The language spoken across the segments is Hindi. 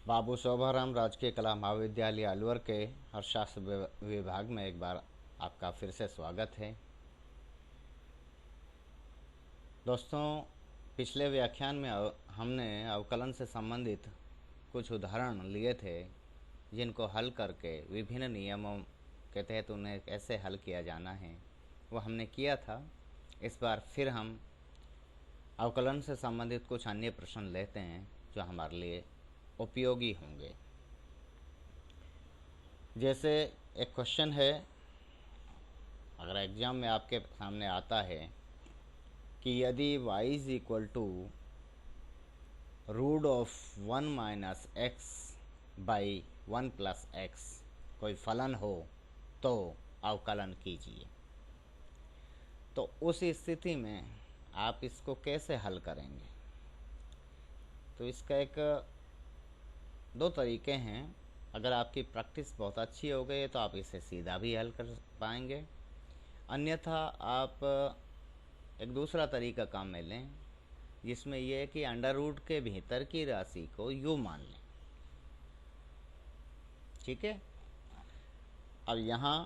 बाबू शोभाराम राजकीय कला महाविद्यालय अलवर के अर्थशास्त्र विभाग में एक बार आपका फिर से स्वागत है। दोस्तों, पिछले व्याख्यान में हमने अवकलन से संबंधित कुछ उदाहरण लिए थे जिनको हल करके विभिन्न नियमों के तहत उन्हें कैसे हल किया जाना है वो हमने किया था। इस बार फिर हम अवकलन से संबंधित कुछ अन्य प्रश्न लेते हैं जो हमारे लिए उपयोगी होंगे। जैसे एक क्वेश्चन है, अगर एग्ज़ाम में आपके सामने आता है कि यदि y is equal to root of 1 minus x by 1 plus x कोई फलन हो तो अवकलन कीजिए। तो उस स्थिति में आप इसको कैसे हल करेंगे? तो इसका एक दो तरीके हैं। अगर आपकी प्रैक्टिस बहुत अच्छी हो गई है तो आप इसे सीधा भी हल कर पाएंगे, अन्यथा आप एक दूसरा तरीका काम में लें जिसमें यह है कि अंडर रूट के भीतर की राशि को u मान लें। ठीक है। अब यहाँ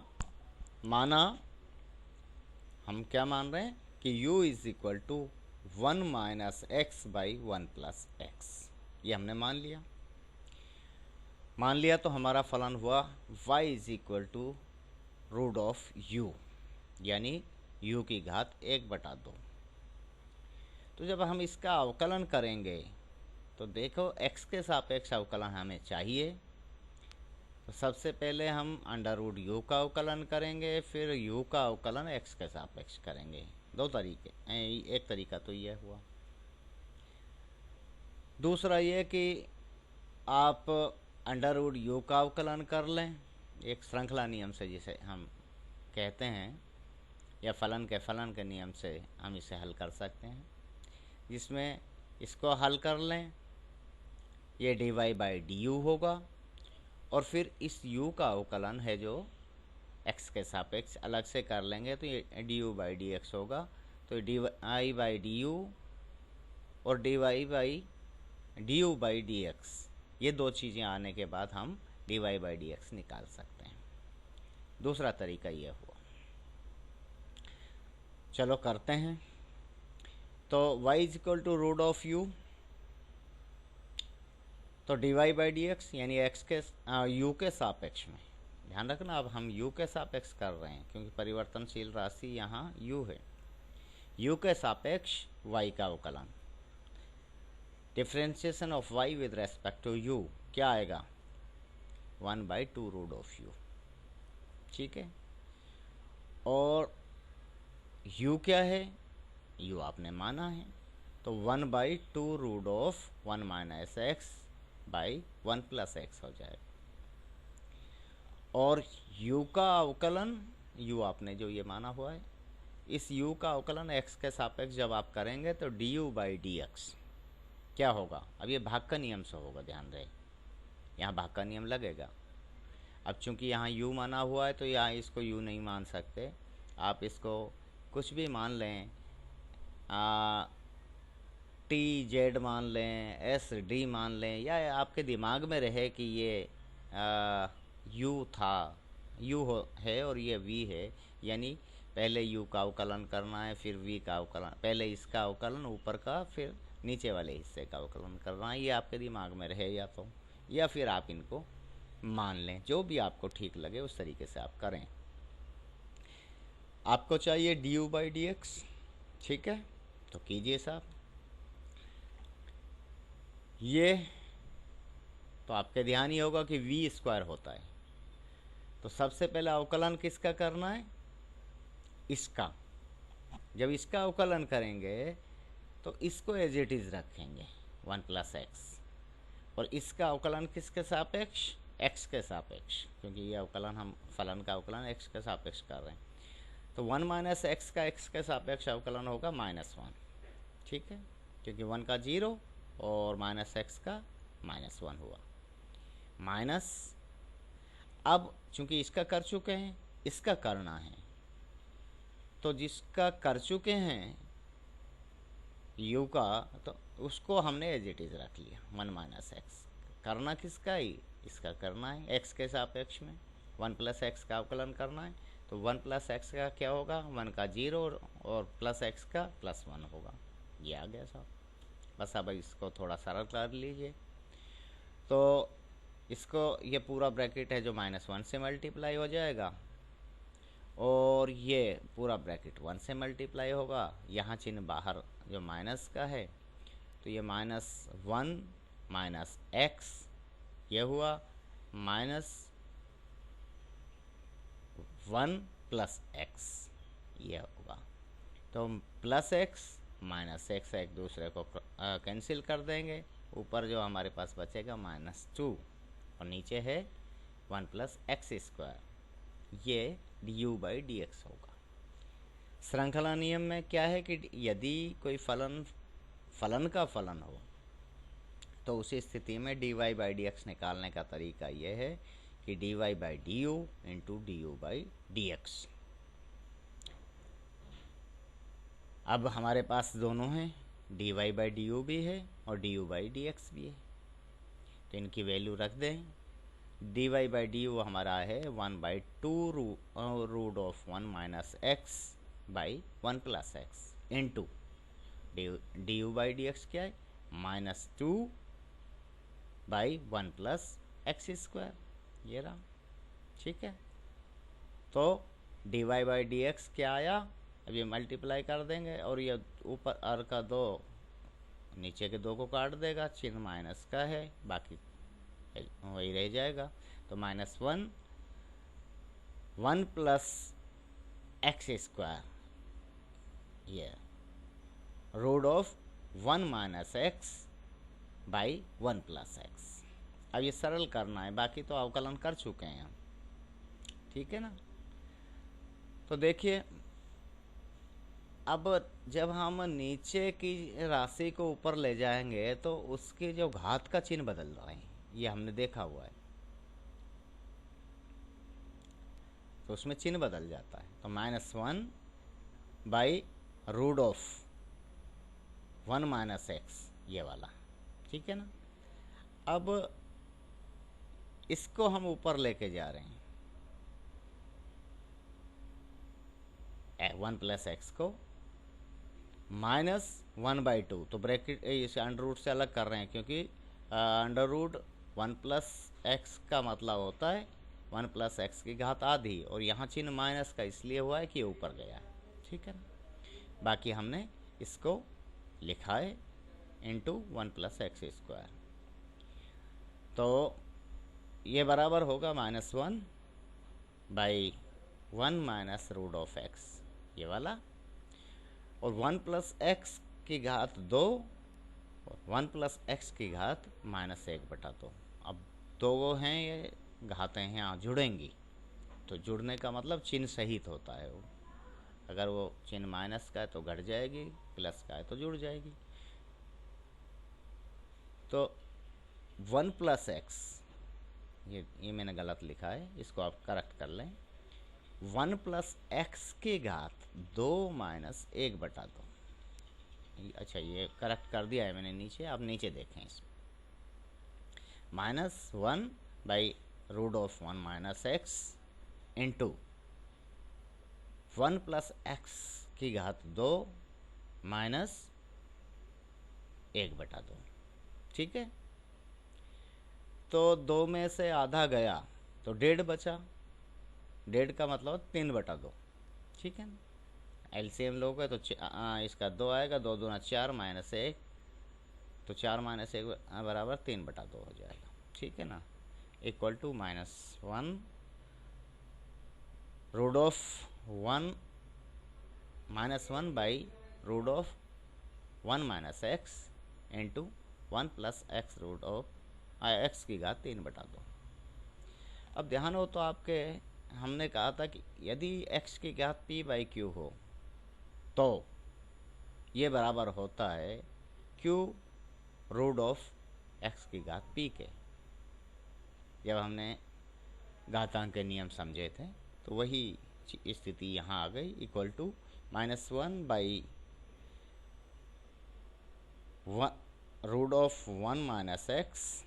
माना हम क्या मान रहे हैं कि u is equal to 1 minus x by 1 plus x, ये हमने मान लिया तो हमारा फलन हुआ y is equal to root of u, यानी u की घात 1/2। तो जब हम इसका अवकलन करेंगे तो देखो x के सापेक्ष अवकलन हमें चाहिए। तो सबसे पहले हम अंडर रूट u का अवकलन करेंगे, फिर u का अवकलन x के सापेक्ष करेंगे। दो तरीके, एक तरीका तो यह हुआ। दूसरा ये कि आप अंडर रूट u का अवकलन कर लें एक श्रृंखला नियम से, जिसे हम कहते हैं, या फलन के नियम से हम इसे हल कर सकते हैं, जिसमें इसको हल कर लें, ये dy बाई du होगा, और फिर इस u का अवकलन है जो x के सापेक्ष अलग से कर लेंगे तो ये du बाई dx होगा। तो dy बाई du और dy by du by dx, ये दो चीज़ें आने के बाद हम dy बाई dx निकाल सकते हैं। दूसरा तरीका ये हुआ। चलो करते हैं। तो y is equal to root of u, तो dy बाई dx यानी x के u के सापेक्ष में, ध्यान रखना अब हम u के सापेक्ष कर रहे हैं क्योंकि परिवर्तनशील राशि यहाँ u है। u के सापेक्ष y का अवकलन, differentiation of y with respect to u क्या आएगा? 1/2 रूट ऑफ u। ठीक है। और u क्या है? u आपने माना है, तो 1/2 root of 1 minus x by 1 plus x हो जाएगा। और u का अवकलन, u आपने जो ये माना हुआ है, इस u का अवकलन x के सापेक्ष जब आप करेंगे तो du बाई dx क्या होगा? अब ये भाग का नियम से होगा, ध्यान रहे, यहाँ भाग का नियम लगेगा। अब चूंकि यहाँ u माना हुआ है तो यहाँ इसको u नहीं मान सकते, आप इसको कुछ भी मान लें, tz मान लें, sd मान लें, या आपके दिमाग में रहे कि ये u था, u है और ये v है, यानी पहले u का अवकलन करना है, फिर v का अवकलन, पहले इसका अवकलन ऊपर का, फिर नीचे वाले हिस्से का अवकलन करना है। ये आपके दिमाग में रहे या फिर आप इनको मान लें, जो भी आपको ठीक लगे उस तरीके से आप करें। आपको चाहिए du बाई dx, ठीक है, तो कीजिए साहब। ये तो आपके ध्यान ही होगा कि v स्क्वायर होता है, तो सबसे पहले अवकलन किसका करना है? इसका। जब इसका अवकलन करेंगे तो इसको एज इट इज़ रखेंगे 1 प्लस एक्स, और इसका अवकलन किसके सापेक्ष? x के सापेक्ष, क्योंकि ये अवकलन हम फलन का अवकलन x के सापेक्ष कर रहे हैं। तो 1 माइनस एक्स का x के सापेक्ष अवकलन होगा -1, ठीक है, क्योंकि 1 का 0 और माइनस एक्स का -1 हुआ माइनस। अब चूंकि इसका कर चुके हैं, इसका करना है, तो जिसका कर चुके हैं u का, तो उसको हमने एज इट इज़ रख लिया 1 माइनस एक्स। करना किसका ही, इसका करना है x के सापेक्ष में, 1 प्लस एक्स का अवकलन करना है। तो 1 प्लस एक्स का क्या होगा, 1 का 0 और प्लस एक्स का प्लस 1 होगा। ये आ गया साहब। बस अब इसको थोड़ा सरल कर लीजिए। तो इसको, ये पूरा ब्रैकेट है जो -1 से मल्टीप्लाई हो जाएगा और ये पूरा ब्रैकेट 1 से मल्टीप्लाई होगा। यहाँ चिन्ह बाहर जो माइनस का है तो ये -1 माइनस एक्स, ये हुआ -1 प्लस एक्स, ये होगा। तो प्लस एक्स माइनस एक्स एक दूसरे को कैंसिल कर देंगे। ऊपर जो हमारे पास बचेगा -2 और नीचे है 1 प्लस एक्स स्क्वायर, ये du/dx होगा। श्रृंखला नियम में क्या है कि यदि कोई फलन का फलन हो तो उसी स्थिति में dy/dx निकालने का तरीका ये है कि dy/du इंटू du/dx। अब हमारे पास दोनों हैं, dy/du भी है और du/dx भी है, तो इनकी वैल्यू रख दें। dy/du हमारा है 1/2 root of 1 minus x by 1 plus x into du/dx क्या है, -2 बाई 1 प्लस एक्स स्क्वायर, ये रहा। ठीक है, तो dy/dx क्या आया, अब ये मल्टीप्लाई कर देंगे और ये ऊपर r का 2 नीचे के 2 को काट देगा, चिन्ह माइनस का है, बाकी वही रह जाएगा। तो -1 1 प्लस एक्स स्क्वायर, ये root of 1 minus x by 1 plus x. अब ये सरल करना है, बाकी तो अवकलन कर चुके हैं हम, ठीक है ना। तो देखिए, अब जब हम नीचे की राशि को ऊपर ले जाएंगे तो उसके जो घात का चिन्ह बदल रहे हैं, ये हमने देखा हुआ है, तो उसमें चिन्ह बदल जाता है। तो -1 by root of 1 minus x, ये वाला, ठीक है ना। अब इसको हम ऊपर लेके जा रहे हैं, 1 प्लस एक्स को -1/2, तो ब्रैकेट इसे अंडर रूट से अलग कर रहे हैं, क्योंकि अंडर रूट 1 प्लस एक्स का मतलब होता है 1 प्लस एक्स की घात आधी, और यहाँ चिन्ह माइनस का इसलिए हुआ है कि ये ऊपर गया है, ठीक है ना। बाकी हमने इसको लिखा है इंटू 1 प्लस एक्स स्क्वायर, तो ये बराबर होगा -1 by 1 minus root of x, ये वाला, और 1 प्लस एक्स की घात 2 और 1 प्लस एक्स की घात -1/2। अब 2 हैं, ये घातें हैं यहाँ जुड़ेंगी, तो जुड़ने का मतलब चिन्ह सहित होता है वो, अगर वो चिन्ह माइनस का है तो घट जाएगी, प्लस का है तो जुड़ जाएगी। तो 1 प्लस एक्स, ये मैंने गलत लिखा है, इसको आप करेक्ट कर लें। 1 प्लस एक्स की घात 2 माइनस 1/2। अच्छा, ये करेक्ट कर दिया है मैंने नीचे, आप नीचे देखें इसमें, -1 by root of 1 minus x into 1 plus x की घात 2 माइनस 1/2, ठीक है। तो 2 में से आधा गया तो 1.5 बचा, 1.5 का मतलब 3/2, ठीक है ना। एलसीएम लोगे तो इसका 2 आएगा, 2 दूना 4 माइनस 1, तो 4 माइनस 1 बराबर 3/2 हो जाएगा, ठीक है ना। Equal to -1 root of 1 -1 by root of 1 minus x into 1 plus x root of x की घात 3/2। अब ध्यान हो तो आपके, हमने कहा था कि यदि x की घात p/q हो तो ये बराबर होता है q रूट ऑफ x की घात p के। जब हमने घातांक के नियम समझे थे तो वही स्थिति यहाँ आ गई, equal to -1 by root of 1 minus x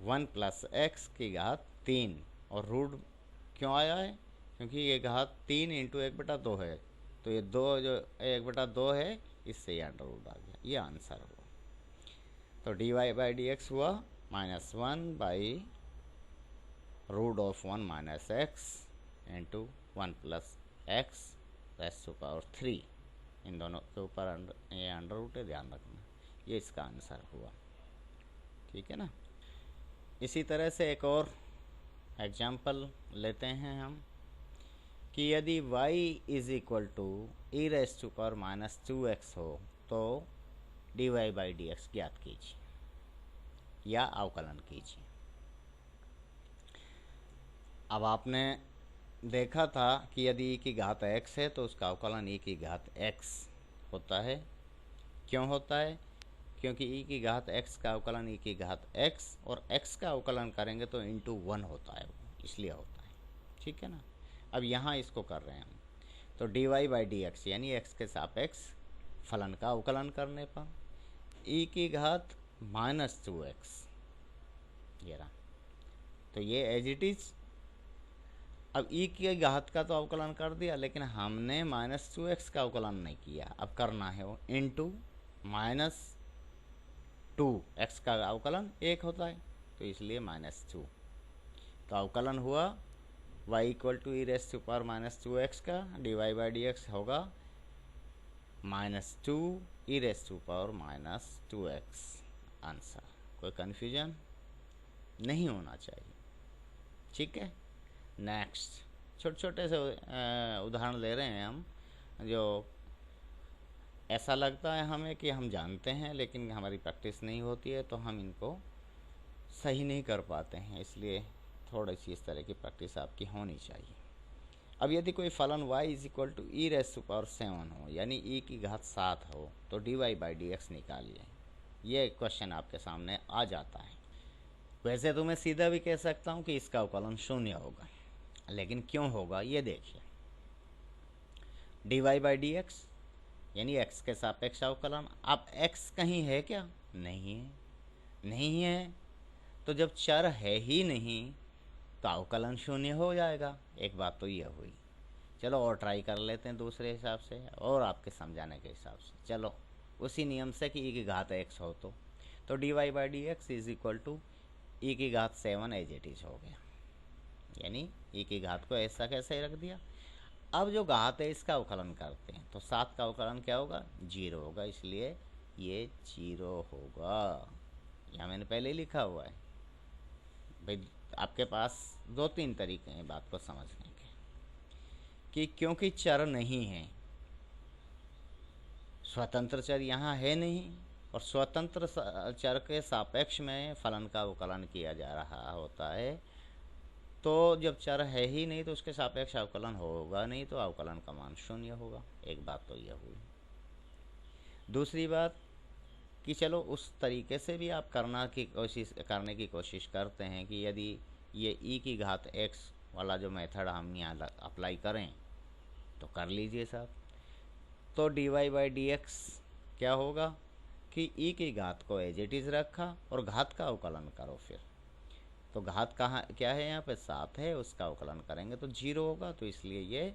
1 plus x की घात 3, और रूट क्यों आया है, क्योंकि ये घात 3 इंटू 1/2 है, तो ये 2 जो 1/2 है, इससे ये अंडर रूट आ गया, ये आंसर हुआ। तो d y by d x हुआ -1/√1 minus x into 1 plus x raise to power 3। इन दोनों के ऊपर ये अंडर रूट है, ध्यान रखना, ये इसका आंसर हुआ। ठीक है ना। इसी तरह से एक और एग्जाम्पल लेते हैं हम कि यदि y is equal to e raise to power -2x हो तो d y by d x ज्ञात कीजिए या अवकलन कीजिए। अब आपने देखा था कि यदि e की घात x है तो उसका अवकलन e की घात x होता है। क्यों होता है? क्योंकि e की घात x का अवकलन e की घात x, और x का अवकलन करेंगे तो इंटू 1 होता है, वो इसलिए होता है। ठीक है ना। अब यहाँ इसको कर रहे हैं हम, तो d y by d x यानी x के सापेक्ष फलन का अवकलन करने पर e की घात -2x, ये रहा, तो ये एज इट इज। अब e की घात का तो अवकलन कर दिया, लेकिन हमने -2x का अवकलन नहीं किया। अब करना है वो इंटू -2x का अवकलन 1 होता है, तो इसलिए -2। तो अवकलन हुआ y equal to e raise to power -2x का d y by d x होगा -2 e raise to power -2x। Answer, कोई कन्फ्यूजन नहीं होना चाहिए। ठीक है। नेक्स्ट, छोटे छोटे से उदाहरण ले रहे हैं हम, जो ऐसा लगता है हमें कि हम जानते हैं, लेकिन हमारी प्रैक्टिस नहीं होती है तो हम इनको सही नहीं कर पाते हैं, इसलिए थोड़ी सी इस तरह की प्रैक्टिस आपकी होनी चाहिए। अब यदि कोई फलन y is equal to e raise to power 7 हो, यानी e की घात 7 हो, तो d y by d x निकालिए। ये क्वेश्चन आपके सामने आ जाता है। वैसे तो मैं सीधा भी कह सकता हूँ कि इसका अवकलन 0 होगा, लेकिन क्यों होगा ये देखिए। D y by d x यानी x के सापेक्ष अवकलन। अब x कहीं है क्या? नहीं है। नहीं है तो जब चर है ही नहीं तो अवकलन 0 हो जाएगा। एक बात तो ये हुई। चलो और ट्राई कर लेते हैं दूसरे हिसाब से, और आपके समझाने के हिसाब से। चलो उसी नियम से कि e की घात x हो तो d y by d x is equal to e की घात 7 एज इट इज हो गया, यानी e की घात को ऐसा कैसे रख दिया। अब जो घात है इसका अवकलन करते हैं, तो 7 का अवकलन क्या होगा? 0 होगा, इसलिए ये 0 होगा। यहाँ मैंने पहले ही लिखा हुआ है भाई। आपके पास 2-3 तरीके हैं बात को समझने के, कि क्योंकि चर नहीं है, स्वतंत्र चर यहाँ है नहीं, और स्वतंत्र चर के सापेक्ष में फलन का अवकलन किया जा रहा होता है, तो जब चर है ही नहीं तो उसके सापेक्ष अवकलन होगा नहीं, तो अवकलन का मान 0 होगा। एक बात तो यह हुई। दूसरी बात कि चलो उस तरीके से भी आप करने की कोशिश करते हैं कि यदि ये e की घात x वाला जो मेथड हम यहाँ अप्लाई करें तो कर लीजिए साहब। तो d y by d x क्या होगा कि e की घात को एज इट इज़ रखा और घात का अवकलन करो। फिर तो घात कहाँ क्या है? यहाँ पे 7 है, उसका अवकलन करेंगे तो 0 होगा, तो इसलिए ये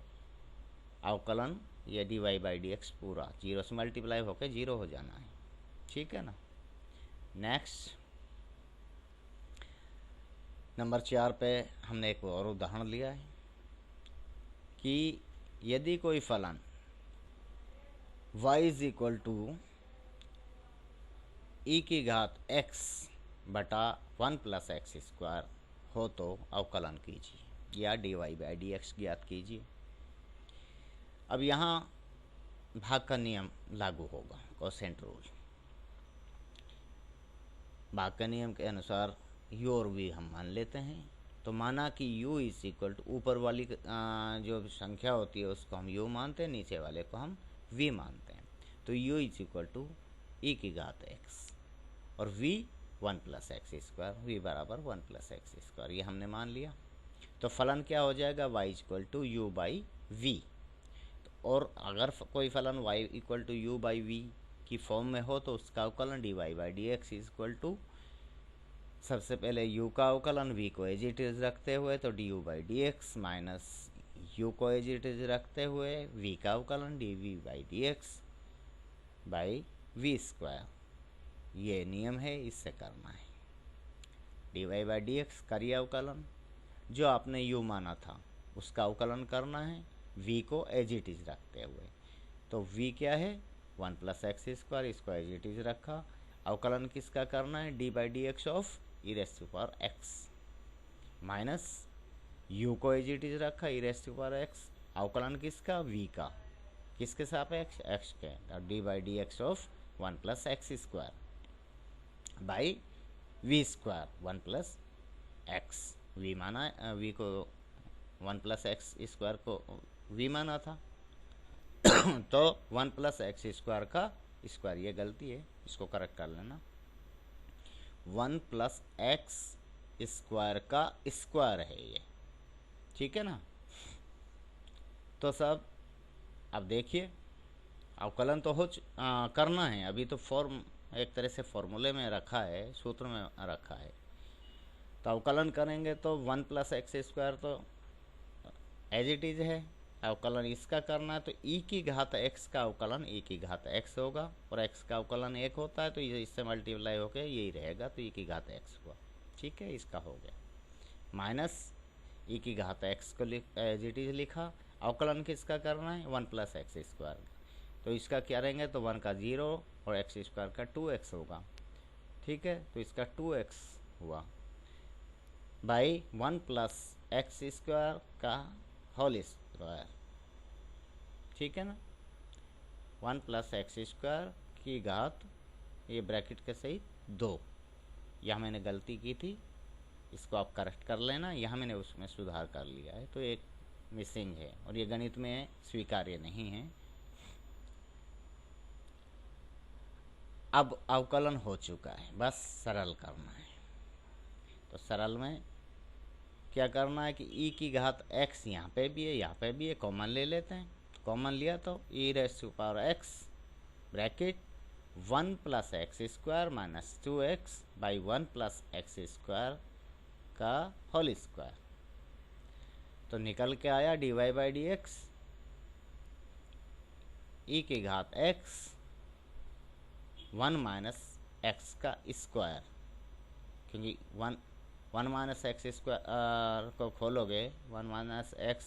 अवकलन ये d y by d x पूरा 0 से मल्टीप्लाई होकर 0 हो जाना है। ठीक है ना। नेक्स्ट, नंबर 4 पे हमने एक और उदाहरण लिया है कि यदि कोई फलन y is equal to e की घात x बटा 1 प्लस एक्स स्क्वायर हो तो अवकलन कीजिए या d y by d x ज्ञात कीजिए। अब यहाँ भाग का नियम लागू होगा, कोसेंट रूल। भाग के नियम के अनुसार u और v हम मान लेते हैं। तो माना कि u इज इक्वल टू ऊपर वाली जो संख्या होती है उसको हम u मानते हैं, नीचे वाले को हम v मानते हैं। तो u is equal to e की घात x और v 1 plus x square, v बराबर 1 प्लस एक्स स्क्वायर, ये हमने मान लिया। तो फलन क्या हो जाएगा? y equal to u by v. और अगर कोई फलन y equal to u by v की फॉर्म में हो तो उसका अवकलन d y by d x equal to सबसे पहले u का अवकलन v को एज इट इज रखते हुए तो du by d x minus u को एज इट इज रखते हुए v का अवकलन dv by d x by v square. ये नियम है, इससे करना है। dy बाई डी एक्स करिए अवकलन, जो आपने u माना था उसका अवकलन करना है v को एज इट इज रखते हुए। तो v क्या है 1 प्लस एक्स स्क्वायर, इसको एज इट इज रखा। अवकलन किसका करना है d by d x of e raise to power x minus u को एज इट इज रखा e raise to power x. अवकलन किसका v का, किसके सापेक्ष x के, d by d x of 1 plus x square by v square 1 plus x. v माना v को 1 प्लस एक्स स्क्वायर को v माना था तो 1 प्लस एक्स स्क्वायर का स्क्वायर, ये गलती है, इसको करेक्ट कर लेना। 1 प्लस एक्स स्क्वायर का स्क्वायर है ये, ठीक है ना। तो सब अब देखिए अवकलन तो करना है, अभी तो फॉर्म एक तरह से फॉर्मूले में रखा है, सूत्र में रखा है। तो अवकलन करेंगे तो 1 प्लस एक्स स्क्वायर तो एज इट इज है। अवकलन इसका करना है तो e की घात x का अवकलन e की घात x होगा, और x का अवकलन 1 होता है तो ये इससे मल्टीप्लाई होकर यही रहेगा, तो e की घात x हुआ, ठीक है, इसका हो गया। माइनस e की घात x को एज इट इज लिखा। अवकलन किसका करना है 1 प्लस एक्स स्क्वायर, तो इसका क्या रहेंगे तो 1 का 0 और एक्स स्क्वायर का 2x होगा, ठीक है। तो इसका 2x हुआ बाई 1 प्लस एक्स स्क्वायर का होल स्क्वायर, ठीक है ना। 1 प्लस एक्स स्क्वायर की घात, ये ब्रैकेट के सहित 2। यहाँ मैंने गलती की थी, इसको आप करेक्ट कर लेना। यहाँ मैंने उसमें सुधार कर लिया है, तो एक मिसिंग है और ये गणित में स्वीकार्य नहीं है। अब अवकलन हो चुका है, बस सरल करना है। तो सरल में क्या करना है कि e की घात x यहाँ पे भी है, यहाँ पे भी है, कॉमन ले लेते हैं। कॉमन लिया तो e raise to power x bracket 1 plus x square minus 2x by 1 plus x square का होल स्क्वायर। तो निकल के आया d y by d x e की घात x 1 माइनस एक्स का स्क्वायर, क्योंकि 1 माइनस एक्स स्क्वायर को खोलोगे, 1 माइनस एक्स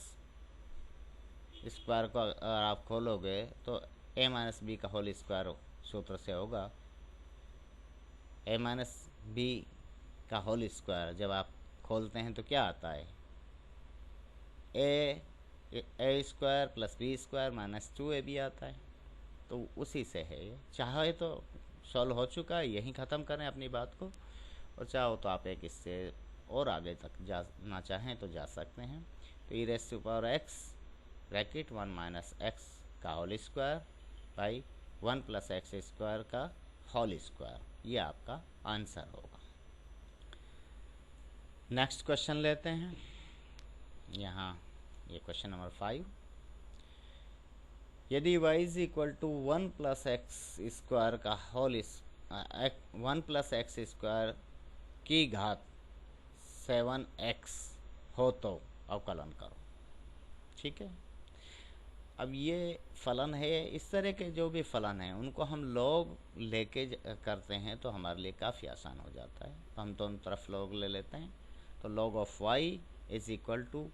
स्क्वायर को अगर आप खोलोगे तो a माइनस बी का होल स्क्वायर सूत्र से होगा। a माइनस बी का होल स्क्वायर जब आप खोलते हैं तो क्या आता है a square plus b square minus 2ab आता है। तो उसी से है ये, चाहे तो सॉल्व हो चुका है, यहीं ख़त्म करें अपनी बात को, और चाहो तो आप एक इससे और आगे तक जाना चाहें तो जा सकते हैं। तो e raise to power x bracket 1 minus x का whole square by 1 plus x square का होल स्क्वायर, ये आपका आंसर होगा। नेक्स्ट क्वेश्चन लेते हैं। यहाँ ये क्वेश्चन नंबर 5, यदि y is equal to 1 plus x square का होल 1 प्लस एक्स स्क्वायर की घात 7x हो तो अवकलन करो, ठीक है। अब ये फलन है, इस तरह के जो भी फलन हैं उनको हम लॉग लेके करते हैं तो हमारे लिए काफ़ी आसान हो जाता है। तो हम दोनों तरफ लॉग ले लेते हैं। तो log of y is equal to,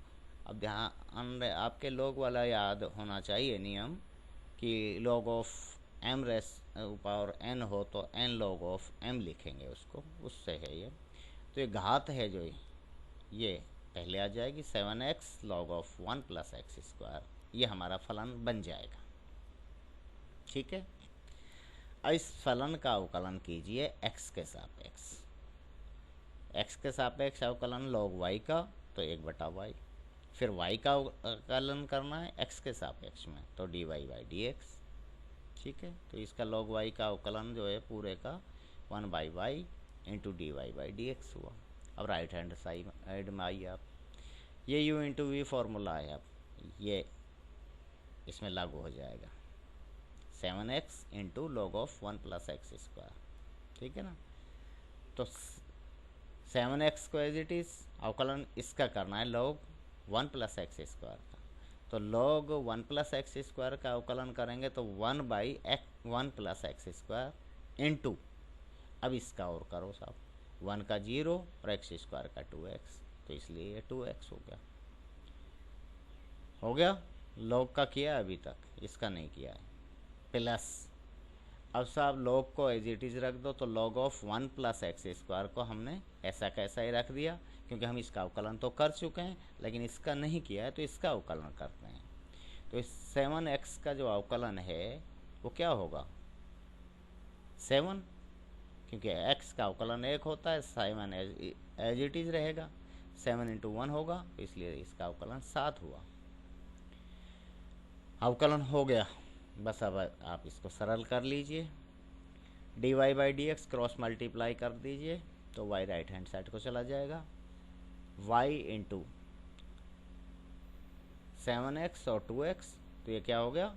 अब ध्यान आपके लॉग वाला याद होना चाहिए नियम कि log of m raise power n हो तो n लॉग ऑफ m लिखेंगे उसको, उससे है ये। तो ये घात है जो ये पहले आ जाएगी 7x log of 1 plus x square, ये हमारा फलन बन जाएगा, ठीक है। अब इस फलन का अवकलन कीजिए x के सापेक्ष, x के सापेक्ष अवकलन लॉग y का तो 1/y, फिर y का अवकलन करना है x के सापेक्ष में तो dy बाई डी एक्स, ठीक है। तो इसका लॉग y का अवकलन जो है पूरे का 1/y into d y by d x हुआ। अब राइट हैंड साइड में आइए आप, ये u इंटू वी फॉर्मूला है, अब ये इसमें लागू हो जाएगा 7x into log of 1 plus x square, ठीक है ना। तो 7x को एज इट इज़ अवकलन इसका करना है log 1 प्लस एक्स स्क्वायर का। तो log 1 प्लस एक्स स्क्वायर का अवकलन करेंगे तो 1 प्लस एक्स स्क्वायर इंटू, अब इसका और करो साहब, 1 का 0 और एक्स स्क्वायर का 2x, तो इसलिए ये 2x हो गया। log का किया अभी तक, इसका नहीं किया है। प्लस अब साहब log को एज इट इज़ रख दो, तो log of 1 plus x square को हमने ऐसा कैसा ही रख दिया, क्योंकि हम इसका अवकलन तो कर चुके हैं, लेकिन इसका नहीं किया है, तो इसका अवकलन करते हैं। तो इस 7x का जो अवकलन है वो क्या होगा, 7, क्योंकि x का अवकलन 1 होता है, 7 एज इट इज़ रहेगा, 7 इंटू 1 होगा, इसलिए इसका अवकलन 7 हुआ। अवकलन हो गया, बस अब आप इसको सरल कर लीजिए। dy by d x cross multiply कर दीजिए, तो y राइट हैंड साइड को चला जाएगा, y इंटू 7x और 2x, तो ये क्या हो गया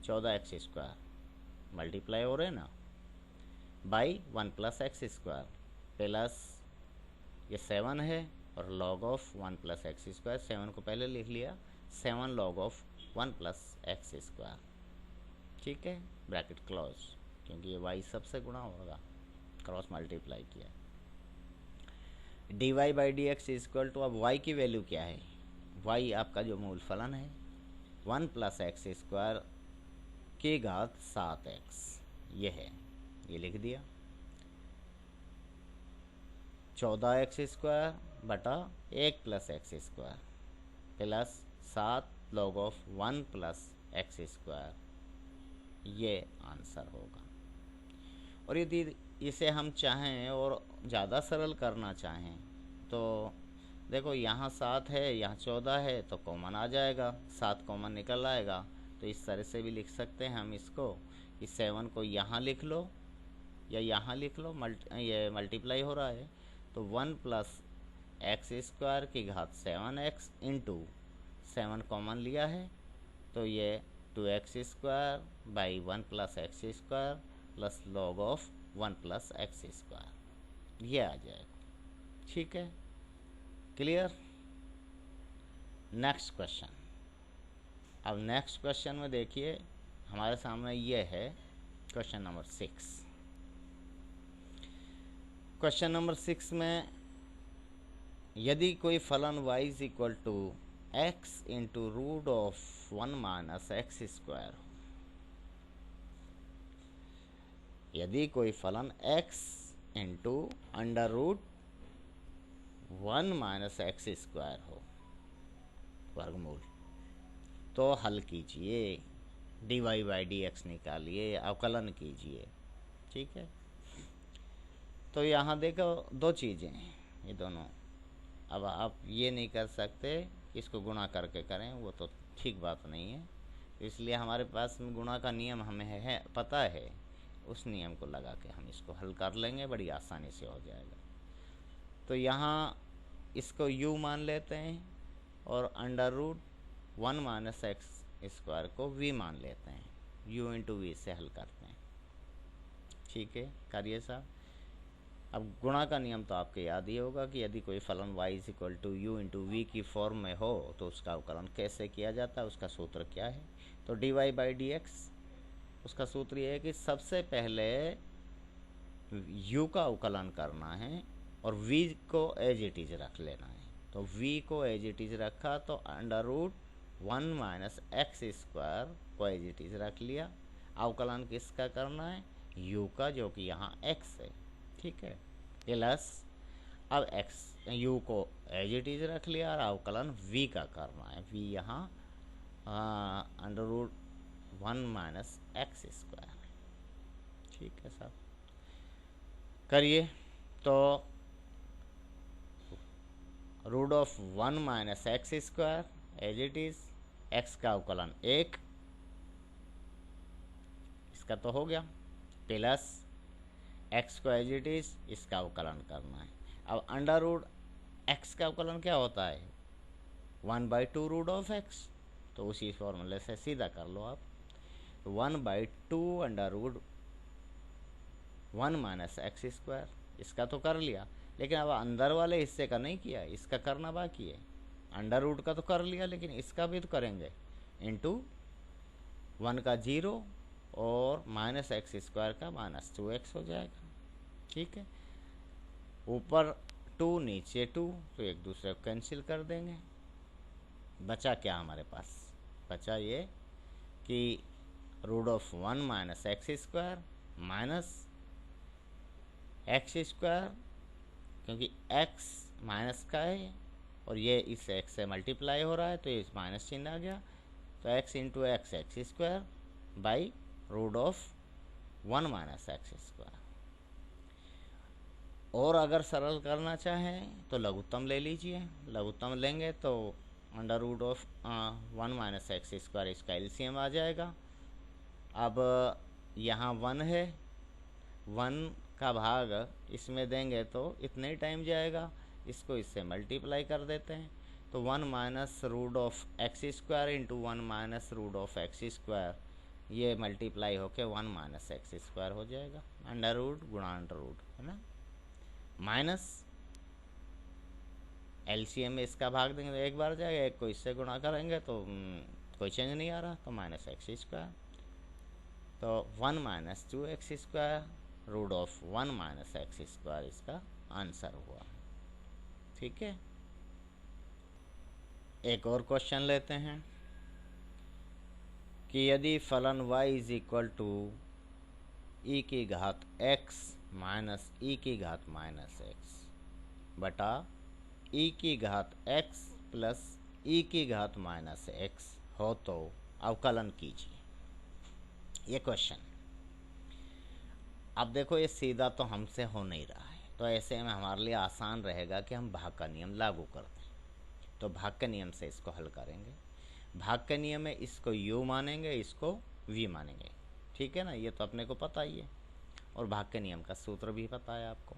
14x स्क्वायर, मल्टीप्लाई हो रहे ना, by 1 plus x square, plus ये 7 है और log of 1 plus x square, 7 को पहले लिख लिया, 7 log of 1 plus x square, ठीक है, ब्रैकेट क्लोज, क्योंकि ये y सबसे गुणा होगा, क्रॉस मल्टीप्लाई किया। dy by d x equal to, अब y की वैल्यू क्या है, y आपका जो मूल फलन है 1 प्लस एक्स स्क्वायर की घात 7x, ये है, ये लिख दिया, 14x स्क्वायर बटा 1 plus x square plus 7 log of 1 plus x square, ये आंसर होगा। और यदि इसे हम चाहें और ज़्यादा सरल करना चाहें तो देखो, यहाँ 7 है, यहाँ 14 है, तो कॉमन आ जाएगा, 7 कॉमन निकल आएगा, तो इस तरह से भी लिख सकते हैं हम इसको, कि 7 को यहाँ लिख लो या यहाँ लिख लो, ये मल्टीप्लाई हो रहा है, तो 1 प्लस एक्स स्क्वायर की घात 7x इंटू 7 कॉमन लिया है, तो ये 2x square by 1 plus x square plus log of 1 plus x square, ये आ जाएगा, ठीक है, क्लियर। नेक्स्ट क्वेश्चन, अब नेक्स्ट क्वेश्चन में देखिए हमारे सामने ये है क्वेश्चन नंबर 6। क्वेश्चन नंबर 6 में यदि कोई फलन y is equal to x into root of 1 minus x square हो, यदि कोई फलन x into under root 1 minus x square हो, वर्गमूल, तो हल कीजिए, dy बाई डी एक्स निकालिए, अवकलन कीजिए, ठीक है। तो यहाँ देखो दो चीज़ें हैं, ये दोनों, अब आप ये नहीं कर सकते इसको गुणा करके करें, वो तो ठीक बात नहीं है, इसलिए हमारे पास में गुणा का नियम हमें है पता है, उस नियम को लगा के हम इसको हल कर लेंगे, बड़ी आसानी से हो जाएगा। तो यहाँ इसको u मान लेते हैं और under root 1 minus x square को v मान लेते हैं, u इंटू वी से हल करते हैं, ठीक है, करिए साहब। अब गुणा का नियम तो आपके याद ही होगा कि यदि कोई फलन y is equal to u into v की फॉर्म में हो तो उसका अवकलन कैसे किया जाता है, उसका सूत्र क्या है। तो dy बाई डी एक्स, उसका सूत्र ये है कि सबसे पहले u का अवकलन करना है और v को एज इट इज रख लेना है। तो v को एज इट इज रखा तो under root 1 minus x square को एज इट इज रख लिया, अवकलन किसका करना है, u का, जो कि यहाँ x है, ठीक है, प्लस अब x u को एज इट इज रख लिया और अवकलन v का करना है, v यहाँ under root 1 minus x square, ठीक है साहब, करिए। तो root of 1 minus x square as it is, x का अवकलन 1, इसका तो हो गया, प्लस x को एज इट इज, इसका अवकलन करना है। अब अंडर रूट x का अवकलन क्या होता है, 1/2 रूट ऑफ x, तो उसी फॉर्मूले से सीधा कर लो आप, 1/2 under root 1 minus x square, इसका तो कर लिया, लेकिन अब अंदर वाले हिस्से का नहीं किया, इसका करना बाकी है। अंडर रूट का तो कर लिया, लेकिन इसका भी तो करेंगे। इंटू 1 का 0 और माइनस एक्स स्क्वायर का माइनस 2x हो जाएगा। ठीक है, ऊपर 2 नीचे 2, तो एक दूसरे को कैंसिल कर देंगे। बचा क्या हमारे पास? बचा ये कि root of 1 minus x square minus x square, क्योंकि x माइनस का है और ये इस x से मल्टीप्लाई हो रहा है तो ये माइनस चिन्ह आ गया, तो x into x x square by root of 1 minus x square. और अगर सरल करना चाहें तो लघुत्तम ले लीजिए। लघुत्तम लेंगे तो under root of 1 minus x square, इसका एलसीएम आ जाएगा। अब यहाँ 1 है, 1 का भाग इसमें देंगे तो इतने ही टाइम जाएगा, इसको इससे मल्टीप्लाई कर देते हैं। तो 1 minus root of x square into 1 minus root of x square, ये मल्टीप्लाई होके 1 माइनस एक्स स्क्वायर हो जाएगा। अंडर रूट गुणा अंडर रूट है ना, माइनस एलसीएम में इसका भाग देंगे तो एक बार जाएगा, एक को इससे गुणा करेंगे तो कोई चेंज नहीं आ रहा, तो माइनस एक्स स्क्वायर, तो 1 minus 2x square root of 1 minus x square इसका आंसर हुआ। ठीक है, एक और क्वेश्चन लेते हैं कि यदि फलन y is equal to e की घात x माइनस ई की घात माइनस एक्स बटा ई की घात x प्लस ई की घात माइनस एक्स हो तो अवकलन कीजिए। ये क्वेश्चन, अब देखो ये सीधा तो हमसे हो नहीं रहा है, तो ऐसे में हमारे लिए आसान रहेगा कि हम भाग का नियम लागू कर दें। तो भाग के नियम से इसको हल करेंगे। भाग के नियम में इसको u मानेंगे, इसको v मानेंगे। ठीक है ना, ये तो अपने को पता ही है, और भाग के नियम का सूत्र भी पता है आपको।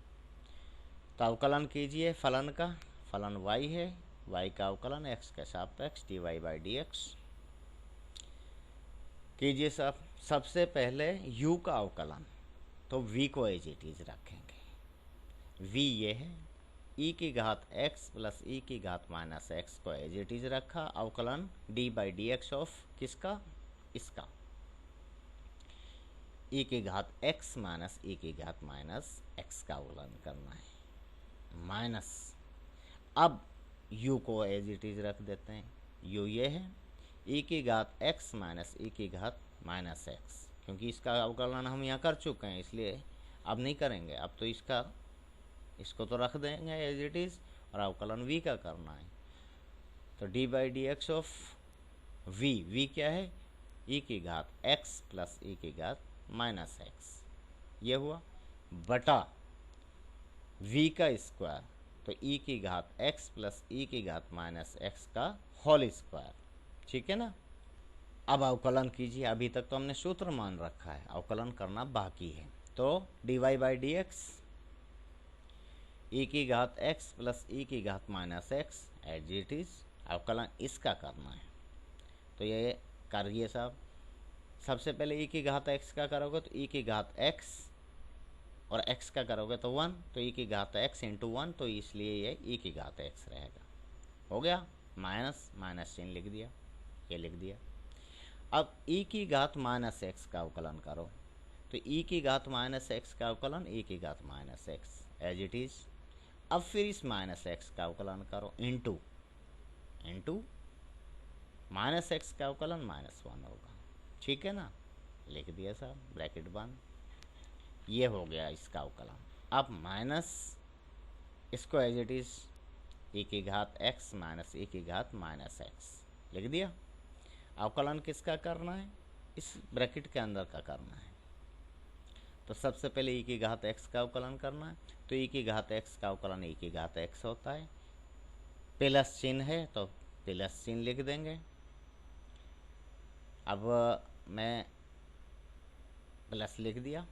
तो अवकलन कीजिए फलन का। फलन y है, y का अवकलन x के सापेक्ष dy बाई डी एक्स कीजिए। सबसे पहले u का अवकलन, तो v को एज इट इज रखेंगे। v ये है, e की घात x प्लस e की घात माइनस x को एज इट इज रखा। अवकलन d by d x of किसका? इसका। e की घात x माइनस e की घात माइनस x का अवकलन करना है। माइनस, अब u को एज इट इज रख देते हैं। u ये है, e की घात x माइनस e की घात माइनस x, क्योंकि इसका अवकलन हम यहाँ कर चुके हैं इसलिए अब नहीं करेंगे। अब तो इसको तो रख देंगे एज इट इज़, और अवकलन v का करना है। तो d by d x of v क्या है? e की घात x प्लस e की घात माइनस एक्स, ये हुआ, बटा v का स्क्वायर, तो e की घात x प्लस e की घात माइनस एक्स का होल स्क्वायर। ठीक है ना। अब अवकलन कीजिए। अभी तक तो हमने सूत्र मान रखा है, अवकलन करना बाकी है। तो dy by d x, e की घात x प्लस e की घात minus x as it is, अवकलन इसका करना है। तो ये करिए साहब। सबसे पहले e की घात x का करोगे तो e की घात x, और x का करोगे तो 1, तो e की घात x इंटू 1, तो इसलिए ये e की घात x रहेगा। हो गया, माइनस माइनस चिन्ह लिख दिया, ये लिख दिया। अब e की घात माइनस एक्स का अवकलन करो, तो e की घात माइनस एक्स का अवकलन e की घात minus x as it is. अब फिर इस माइनस एक्स का अवकलन करो, इंटू माइनस एक्स का अवकलन माइनस 1 होगा। ठीक है ना, लिख दिया साहब, ब्रैकेट बंद। ये हो गया इसका अवकलन। अब माइनस इसको एज इट इज, e की घात x माइनस e की घात माइनस एक्स लिख दिया। अवकलन किसका करना है? इस ब्रैकेट के अंदर का करना है। तो सबसे पहले e की घात x का अवकलन करना है, तो e की घात x का अवकलन e की घात x होता है। प्लस चिन्ह है तो प्लस चिन्ह लिख देंगे। अब मैं प्लस लिख दिया।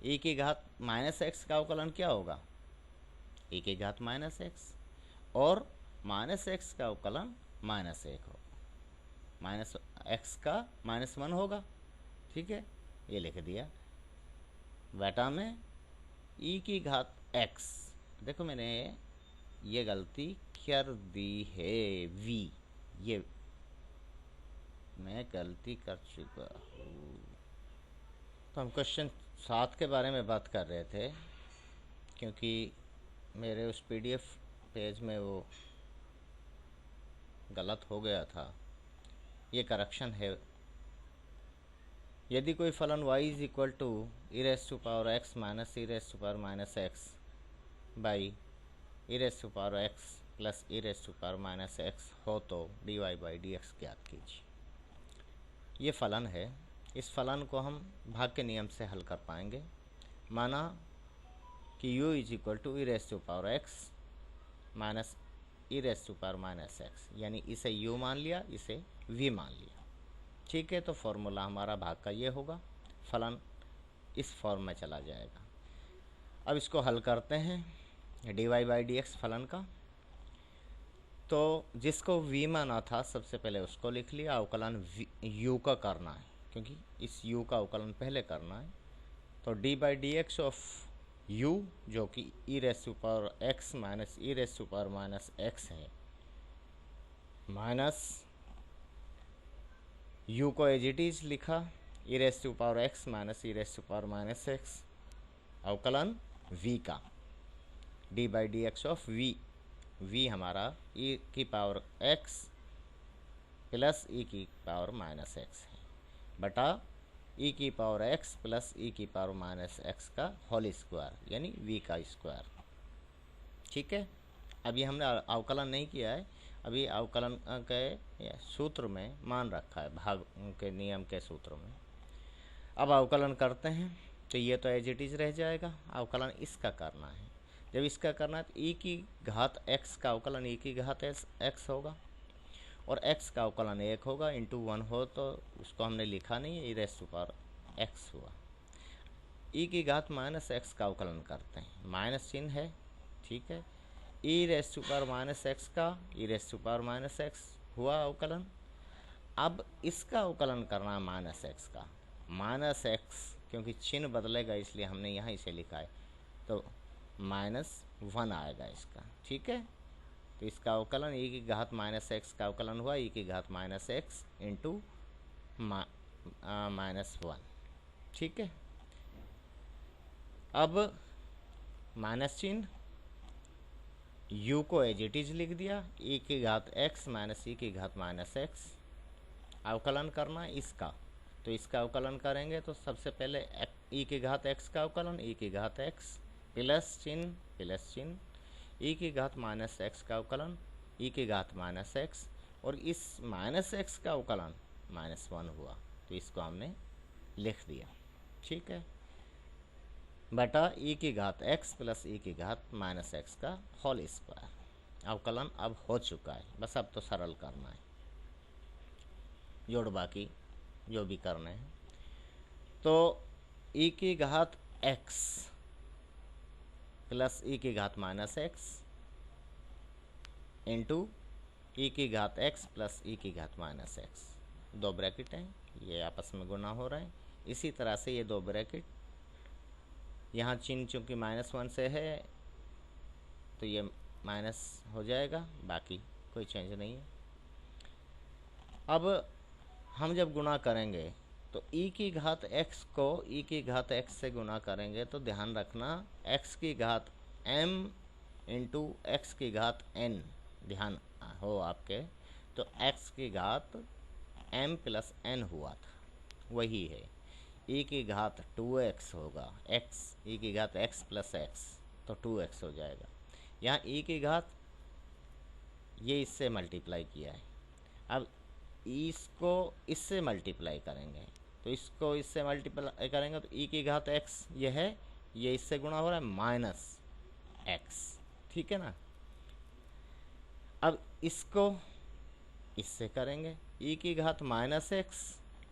e की घात माइनस एक्स का अवकलन क्या होगा? e की घात माइनस एक्स, और माइनस एक्स का अवकलन माइनस 1 होगा, माइनस एक्स का माइनस 1 होगा। ठीक है, ये लिख दिया। बेटा में e की घात x देखो मैंने ये गलती कर दी है, वी ये मैं गलती कर चुका हूँ। तो हम क्वेश्चन 7 के बारे में बात कर रहे थे, क्योंकि मेरे उस पीडीएफ पेज में वो गलत हो गया था, ये करेक्शन है। यदि कोई फलन y is equal to e raise to power x minus e raise to power minus x by e raise to power x plus e raise to power minus x हो तो d y by d x ज्ञात कीजिए। ये फलन है, इस फलन को हम भाग के नियम से हल कर पाएंगे। माना कि u is equal to e raise to power x minus e raise to power minus x, यानी इसे u मान लिया, इसे v मान लिया। ठीक है, तो फॉर्मूला हमारा भाग का ये होगा, फलन इस फॉर्म में चला जाएगा। अब इसको हल करते हैं d y by d x फलन का। तो जिसको v माना था सबसे पहले उसको लिख लिया, अवकलन u का करना है, क्योंकि इस u का अवकलन पहले करना है। तो d by d x of u जो कि e raise to power x minus e raise to power minus x है, माइनस u को एज इट इज लिखा e raise to power x minus e raise to power minus x, अवकलन v का d by d x of v हमारा e की पावर x प्लस e की पावर माइनस एक्स है, बटा e की पावर x प्लस e की पावर माइनस एक्स का होल स्क्वायर, यानी v का स्क्वायर। ठीक है, अभी हमने अवकलन नहीं किया है, अभी अवकलन के सूत्र में मान रखा है, भाग के नियम के सूत्र में। अब अवकलन करते हैं तो ये तो एज इट इज रह जाएगा, अवकलन इसका करना है। जब इसका करना है तो e की घात x का अवकलन e की घात x होगा, और x का अवकलन 1 होगा, इंटू 1 हो तो उसको हमने लिखा नहीं है, e raise to power x हुआ। e की घात माइनस x का अवकलन करते हैं, माइनस चिन्ह है। ठीक है, e raise to power minus x का e raise to power minus x हुआ अवकलन। अब इसका अवकलन करना है माइनस एक्स का, माइनस एक्स क्योंकि चिन्ह बदलेगा इसलिए हमने यहाँ इसे लिखा है, तो -1 आएगा इसका। ठीक है, तो इसका अवकलन e की घात माइनस एक्स का अवकलन हुआ e की घात माइनस एक्स इंटू -1। ठीक है, अब माइनस चिन्ह, u को एज इट इज लिख दिया, e की घात x माइनस e की घात माइनस एक्स, अवकलन करना है इसका। तो इसका अवकलन करेंगे तो सबसे पहले e की घात x का अवकलन, e की घात x प्लस चिन्ह e की घात माइनस एक्स का अवकलन e की घात माइनस एक्स, और इस माइनस एक्स का अवकलन -1 हुआ, तो इसको हमने लिख दिया। ठीक है, बटा e की घात x प्लस e की घात माइनस एक्स का होल स्क्वायर। अवकलन अब हो चुका है, बस अब तो सरल करना है, जोड़ बाकी जो भी करने हैं। तो e की घात x प्लस e की घात माइनस एक्स इंटू e की घात x प्लस e की घात माइनस एक्स, दो ब्रैकेट हैं, ये आपस में गुना हो रहे हैं। इसी तरह से ये दो ब्रैकेट, यहाँ चिन्ह चूँकि -1 से है तो ये माइनस हो जाएगा, बाकी कोई चेंज नहीं है। अब हम जब गुणा करेंगे तो e की घात x को e की घात x से गुणा करेंगे तो ध्यान रखना x की घात m इंटू x की घात n, ध्यान हो आपके, तो x की घात m प्लस n हुआ था, वही है। e की घात 2x होगा, x e की घात x प्लस x, तो 2x हो जाएगा। यहाँ e की घात ये इससे मल्टीप्लाई किया है, अब इसको इससे मल्टीप्लाई करेंगे, तो इसको इससे मल्टीप्लाई करेंगे तो e की घात x ये है, ये इससे गुणा हो रहा है माइनस x। ठीक है ना, अब इसको इससे करेंगे, e की घात माइनस एक्स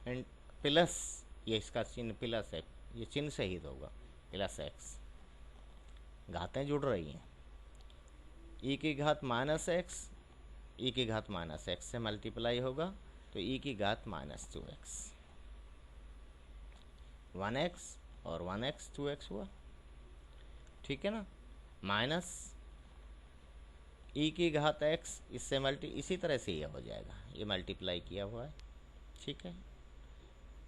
एंड प्लस, ये इसका चिन्ह प्लस है, ये चिन्ह सहित होगा, प्लस एक्स, घातें जुड़ रही हैं। e की घात माइनस एक्स e की घात माइनस एक्स से मल्टीप्लाई होगा, तो e की घात -2x, 1x और 1x 2x हुआ। ठीक है ना, माइनस ई की घात एक्स इससे इसी तरह से ये हो जाएगा, ये मल्टीप्लाई किया हुआ है, ठीक है,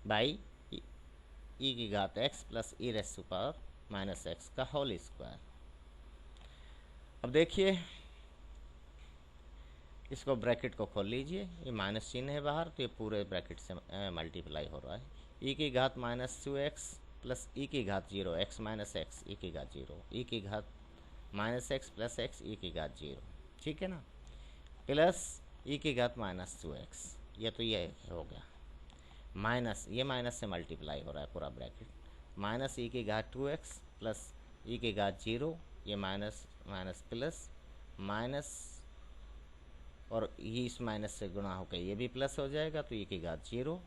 बाई ई की घात x plus e raise to power minus x का होल स्क्वायर। अब देखिए इसको ब्रैकेट को खोल लीजिए, ये माइनस चिन्ह है बाहर तो ये पूरे ब्रैकेट से मल्टीप्लाई हो रहा है। ई की घात माइनस 2x प्लस ई की घात 0 एक्स माइनस एक्स ई की घात 0 ई की घात minus x plus x e की घात 0, ठीक है ना, प्लस ई की घात माइनस 2x, ये तो ये हो गया, माइनस ये माइनस से मल्टीप्लाई हो रहा है पूरा ब्रैकेट, माइनस ई की घात 2x प्लस ई की घात 0, ये माइनस माइनस प्लस माइनस, और ये इस माइनस से गुणा होकर ये भी प्लस हो जाएगा तो ई की घात 0,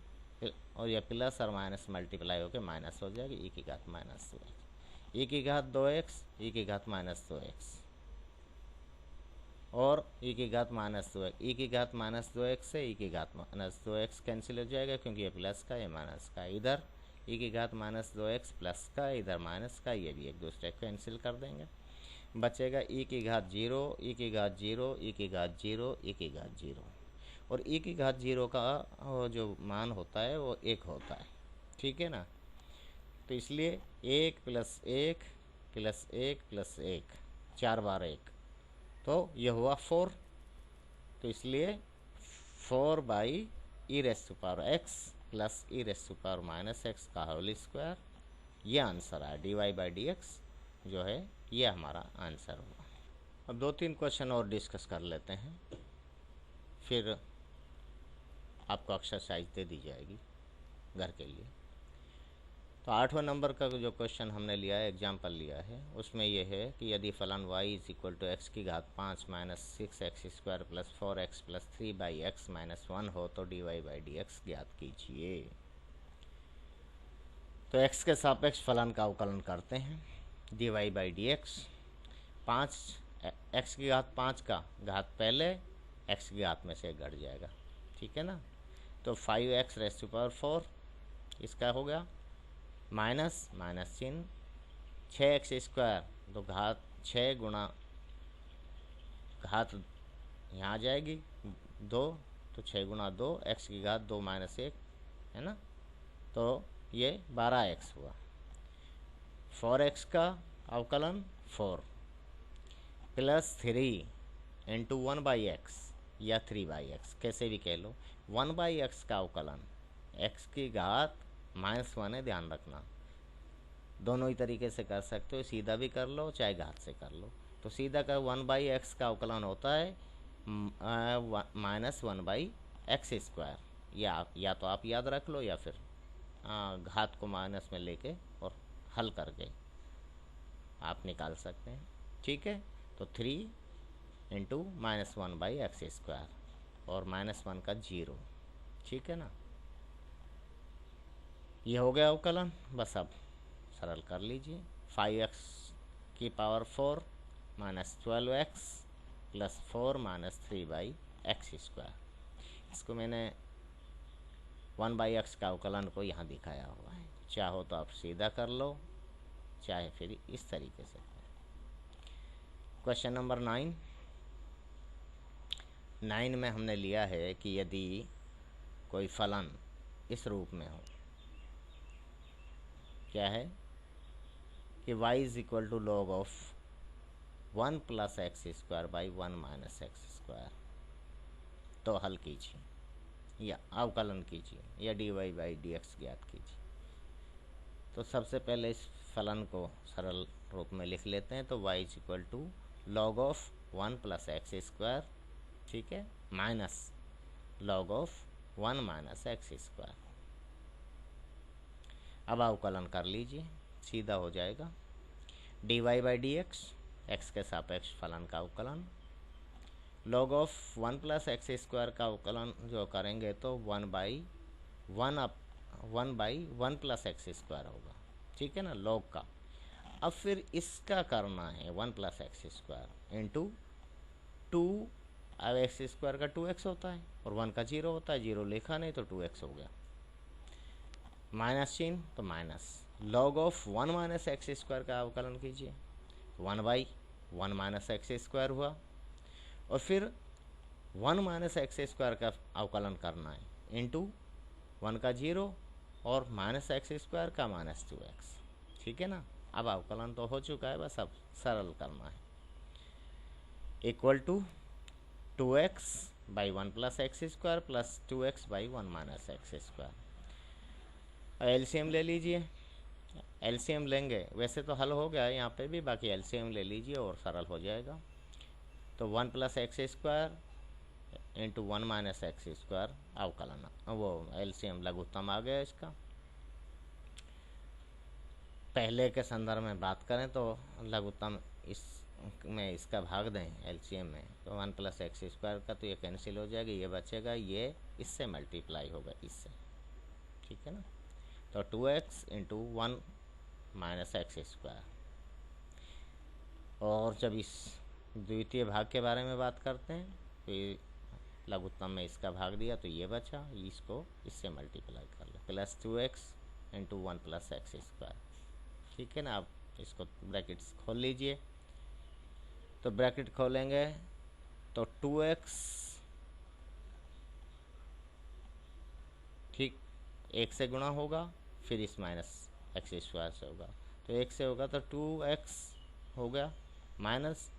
और यह प्लस और माइनस मल्टीप्लाई होकर माइनस हो जाएगी, ई की घात माइनस 2x, ई की घात 2x ई की घात माइनस 2x और ई की घात माइनस 2x, ई की घात माइनस 2x से ई की घात माइनस 2x कैंसिल हो जाएगा क्योंकि ये प्लस का ये माइनस का, इधर ई की घात माइनस 2x प्लस का इधर माइनस का, ये भी एक दूसरे को कैंसिल कर देंगे, बचेगा ई की घात 0 ई की घात 0 ई की घात 0 ई की घात 0, और ई की घात 0 का जो मान होता है वो 1 होता है, ठीक है ना, तो इसलिए 1 प्लस 1 प्लस 1 प्लस 1 4 बार 1, तो ये हुआ 4, तो इसलिए 4 by e raise to power x plus e raise to power minus x का होल स्क्वायर, ये आंसर है, d y by d x जो है ये हमारा आंसर हुआ। अब 2-3 क्वेश्चन और डिस्कस कर लेते हैं, फिर आपको एक्सरसाइज दे दी जाएगी घर के लिए। तो 8वां नंबर का जो क्वेश्चन हमने लिया है, एग्जाम्पल लिया है, उसमें यह है कि यदि फलन y is equal to x की घात 5 minus 6x square plus 4x plus 3 by x minus 1 हो तो d y by d x ज्ञात कीजिए। तो x के सापेक्ष फलन का अवकलन करते हैं, d y by d x, 5 x की घात 5 का घात पहले x की घात में से घट जाएगा, ठीक है ना, तो 5x रेस टू पावर 4 इसका हो गया, माइनस माइनस चिन्ह 6x स्क्वायर, तो घात 6 गुणा घात यहाँ आ जाएगी 2, तो 6 गुणा 2 x की घात 2 माइनस 1 है ना, तो ये 12x हुआ, 4x का अवकलन 4 प्लस 3 इंटू 1 बाई एक्स या 3 बाई एक्स, कैसे भी कह लो, 1 बाई एक्स का अवकलन x की घात माइनस 1 है, ध्यान रखना, दोनों ही तरीके से कर सकते हो, सीधा भी कर लो चाहे घात से कर लो, तो सीधा का 1 बाई एक्स का अवकलन होता है माइनस 1 बाई एक्स स्क्वायर, या तो आप याद रख लो या फिर घात को माइनस में लेके और हल करके आप निकाल सकते हैं, ठीक है, तो 3 into minus 1 by x square और माइनस 1 का 0, ठीक है ना, ये हो गया अवकलन, बस अब सरल कर लीजिए, 5x की power 4 minus 12x plus 4 minus 3 by x square, इसको मैंने 1 बाई एक्स का अवकलन को यहाँ दिखाया हुआ है, चाहो तो आप सीधा कर लो चाहे फिर इस तरीके से करो। क्वेश्चन नंबर 9 में हमने लिया है कि यदि कोई फलन इस रूप में हो, क्या है कि y is equal to log of 1 plus x square by 1 minus x square, तो हल कीजिए या अवकलन कीजिए या d y by d x ज्ञात कीजिए। तो सबसे पहले इस फलन को सरल रूप में लिख लेते हैं, तो y is equal to log of 1 plus x square, ठीक है, minus log of 1 minus x square. अब अवकलन कर लीजिए, सीधा हो जाएगा, d y by d x, x के सापेक्ष फलन का अवकलन, log of 1 plus x square का अवकलन जो करेंगे तो 1 बाई 1 प्लस एक्स स्क्वायर होगा, ठीक है ना, लॉग का। अब फिर इसका करना है 1 प्लस एक्स स्क्वायर इंटू 2, अब एक्स स्क्वायर का 2x होता है और 1 का 0 होता है, 0 लिखा नहीं तो 2x हो गया, माइनस चिन्ह तो minus, log of 1 minus x square का अवकलन कीजिए, 1 बाई 1 माइनस एक्स स्क्वायर हुआ, और फिर 1 माइनस एक्स स्क्वायर का अवकलन करना है, इंटू 1 का 0 और माइनस एक्स स्क्वायर का -2x। ठीक है ना। अब अवकलन तो हो चुका है, बस अब सरल करना है। Equal to 2x by 1 plus x square plus 2x by 1 minus x square. LCM ले लीजिए, एलसीएम लेंगे, वैसे तो हल हो गया है यहाँ पे भी, बाकी एलसीएम ले लीजिए और सरल हो जाएगा। तो 1 plus x square into 1 minus x square अवकलन, वो एलसीएम लघुत्तम आ गया इसका। पहले के संदर्भ में बात करें तो लघुत्तम इस में इसका भाग दें एलसीएम में, तो 1 प्लस एक्स स्क्वायर का तो ये कैंसिल हो जाएगा, ये बचेगा, ये इससे मल्टीप्लाई होगा इससे। ठीक है ना। तो 2x into 1 minus x square. और जब इस द्वितीय भाग के बारे में बात करते हैं तो ये लघुत्तम में इसका भाग दिया तो ये बचा, इसको इससे मल्टीप्लाई कर लो, plus 2x into 1 plus x square. ठीक है ना। आप इसको ब्रैकेट्स खोल लीजिए, तो ब्रैकेट खोलेंगे तो 2x, ठीक, 1 से गुणा होगा, फिर इस माइनस एक्स स्क्वायर से होगा, तो 1 से होगा तो 2x हो गया, माइनस,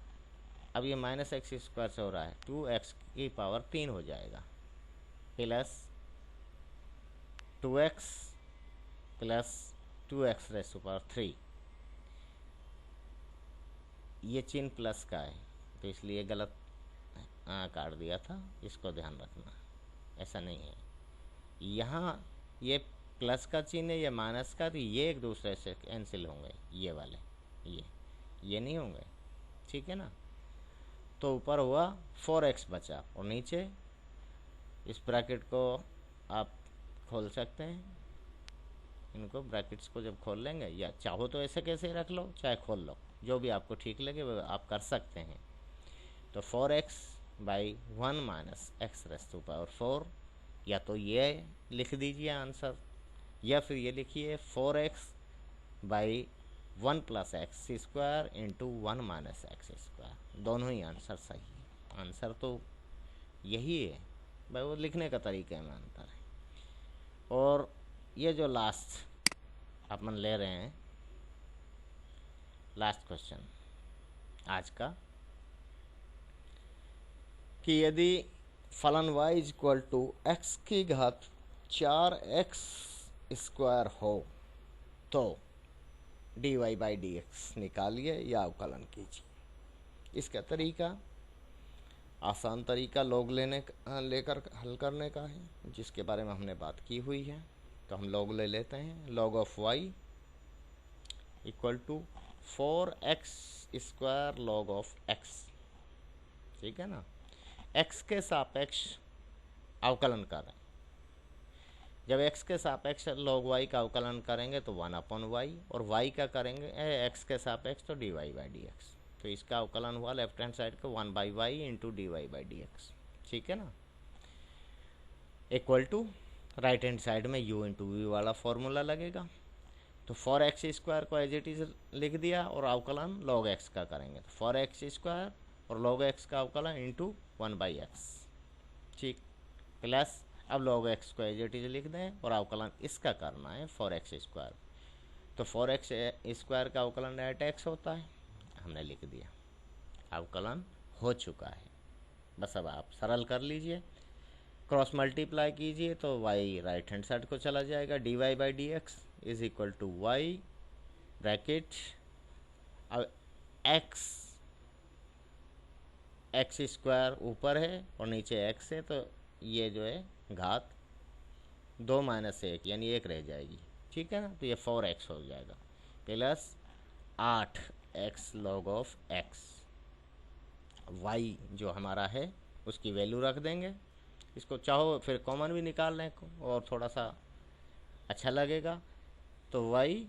अब ये माइनस एक्स स्क्वायर से हो रहा है, 2x की पावर 3 हो जाएगा, plus 2x plus 2x raise to power 3। ये चिन्ह प्लस का है तो इसलिए गलत काट दिया था, इसको ध्यान रखना, ऐसा नहीं है। यहाँ ये प्लस का चिन्ह है, ये माइनस का, तो ये एक दूसरे से कैंसिल होंगे, ये वाले ये नहीं होंगे। ठीक है ना। तो ऊपर हुआ 4x बचा, और नीचे इस ब्रैकेट को आप खोल सकते हैं, इनको ब्रैकेट्स को जब खोल लेंगे, या चाहो तो ऐसे कैसे रख लो, चाहे खोल लो, जो भी आपको ठीक लगे वो आप कर सकते हैं। तो 4x by 1 minus x raise to power 4, या तो ये लिख दीजिए आंसर, या फिर ये लिखिए 4x by 1 plus x square into 1 minus x square. दोनों ही आंसर सही है, आंसर तो यही है भाई, वो लिखने का तरीके में अंतर है। और ये जो लास्ट अपन ले रहे हैं, लास्ट क्वेश्चन आज का, कि यदि फलन y इक्वल टू एक्स की घात 4x स्क्वायर हो तो dy बाई डी एक्स निकालिए या अवकलन कीजिए। इसका तरीका आसान तरीका लॉग लेकर हल करने का है, जिसके बारे में हमने बात की हुई है। तो हम लॉग ले लेते हैं, log of y equal to 4x square log of x। ठीक है ना। x के सापेक्ष अवकलन करें, जब x के सापेक्ष लॉग y का अवकलन करेंगे तो 1/y, और y का करेंगे x के सापेक्ष तो dy बाई डी एक्स। तो इसका अवकलन हुआ लेफ्ट हैंड साइड को 1/y into dy by d x. ठीक है ना। Equal to right hand side में u इंटू वी वाला फॉर्मूला लगेगा। तो 4x स्क्वायर को एज इट इज लिख दिया, और अवकलन लॉग x का करेंगे तो 4x स्क्वायर और log x का अवकलन इंटू 1/x। ठीक, प्लस अब log x को एज इट इज लिख दें, और अवकलन इसका करना है 4x स्क्वायर। तो 4x स्क्वायर का अवकलन एट x होता है, हमने लिख दिया, अवकलन हो चुका है। बस अब आप सरल कर लीजिए, क्रॉस मल्टीप्लाई कीजिए तो y राइट हैंड साइड को चला जाएगा, dy by d x is equal to y bracket, अब एक्स स्क्वायर ऊपर है और नीचे x है, तो ये जो है घात 2 माइनस 1 यानी 1 रह जाएगी। ठीक है ना। तो ये 4x हो जाएगा, plus 8x log of x। y जो हमारा है उसकी वैल्यू रख देंगे, इसको चाहो फिर कॉमन भी निकाल लें और थोड़ा सा अच्छा लगेगा। तो y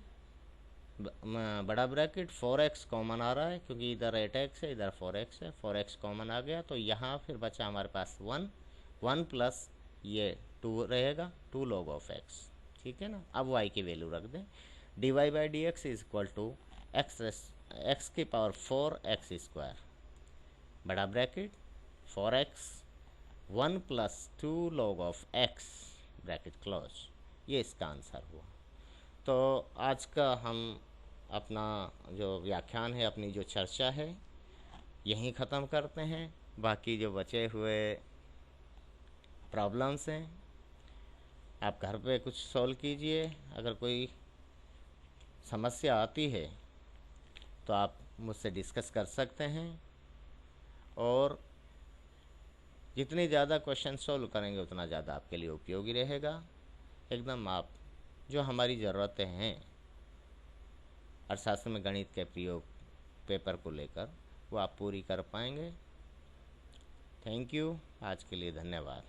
बड़ा ब्रैकेट 4x कॉमन आ रहा है, क्योंकि इधर 8x है, इधर 4x है, 4x कॉमन आ गया, तो यहाँ फिर बचा हमारे पास 1 प्लस ये 2 रहेगा, 2 लॉग ऑफ x। ठीक है ना। अब y की वैल्यू रख दें, dy by d x is equal to x की पावर 4x स्क्वायर बड़ा bracket for x 1 + 2 log of x bracket close, ये इसका आंसर हुआ। तो आज का हम अपना जो व्याख्यान है, अपनी जो चर्चा है, यहीं ख़त्म करते हैं। बाकी जो बचे हुए प्रॉब्लम्स हैं आप घर पे कुछ सॉल्व कीजिए। अगर कोई समस्या आती है तो आप मुझसे डिस्कस कर सकते हैं, और जितने ज़्यादा क्वेश्चन सॉल्व करेंगे उतना ज़्यादा आपके लिए उपयोगी रहेगा। एकदम आप जो हमारी ज़रूरतें हैं अर्थशास्त्र में गणित के प्रयोग पेपर को लेकर, वो आप पूरी कर पाएंगे। Thank you. आज के लिए धन्यवाद।